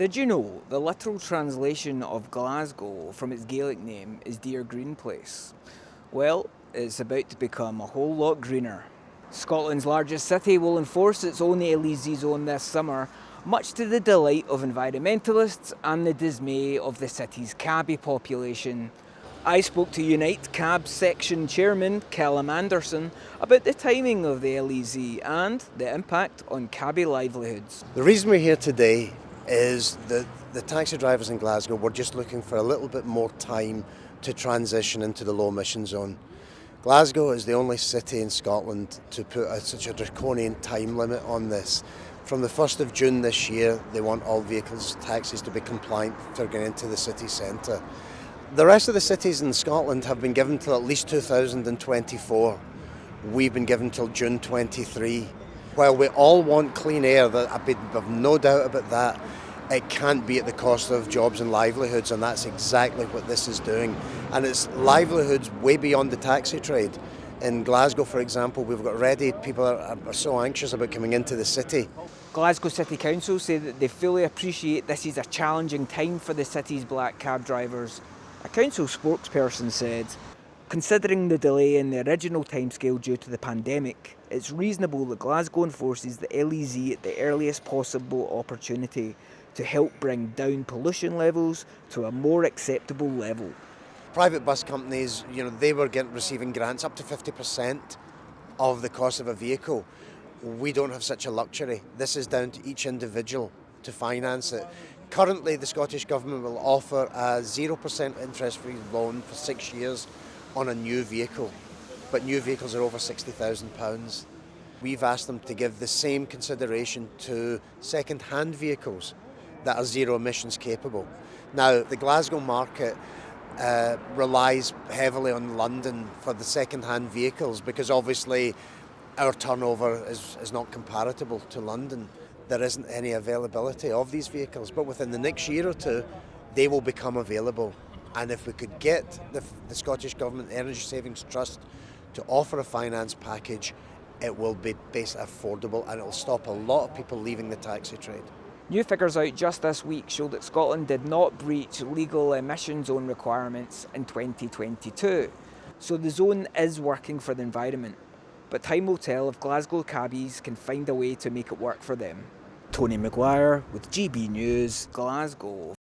Did you know the literal translation of Glasgow from its Gaelic name is Dear Green Place? Well, it's about to become a whole lot greener. Scotland's largest city will enforce its own LEZ zone this summer, much to the delight of environmentalists and the dismay of the city's cabbie population. I spoke to Unite Cab Section Chairman Calum Anderson about the timing of the LEZ and the impact on cabbie livelihoods. The reason we're here today is that the taxi drivers in Glasgow were just looking for a little bit more time to transition into the low emission zone. Glasgow is the only city in Scotland to put such a draconian time limit on this. From the 1st of June this year, they want all vehicles, taxis to be compliant for getting into the city centre. The rest of the cities in Scotland have been given till at least 2024. We've been given till June 23. While we all want clean air, I've no doubt about that, it can't be at the cost of jobs and livelihoods, and that's exactly what this is doing. And it's livelihoods way beyond the taxi trade. In Glasgow, for example, we've got ready, people are so anxious about coming into the city. Glasgow City Council say that they fully appreciate this is a challenging time for the city's black cab drivers. A council spokesperson said, "Considering the delay in the original timescale due to the pandemic, it's reasonable that Glasgow enforces the LEZ at the earliest possible opportunity to help bring down pollution levels to a more acceptable level." Private bus companies, they were receiving grants up to 50% of the cost of a vehicle. We don't have such a luxury. This is down to each individual to finance it. Currently, the Scottish Government will offer a 0% interest-free loan for 6 years on a new vehicle, but new vehicles are over £60,000. We've asked them to give the same consideration to second-hand vehicles that are zero emissions capable. Now, the Glasgow market relies heavily on London for the second-hand vehicles because obviously our turnover is not comparable to London. There isn't any availability of these vehicles, but within the next year or two, they will become available. And if we could get the Scottish Government Energy Savings Trust to offer a finance package, it will be basically affordable and it will stop a lot of people leaving the taxi trade. New figures out just this week show that Scotland did not breach legal emission zone requirements in 2022. So the zone is working for the environment. But time will tell if Glasgow cabbies can find a way to make it work for them. Tony McGuire with GB News, Glasgow.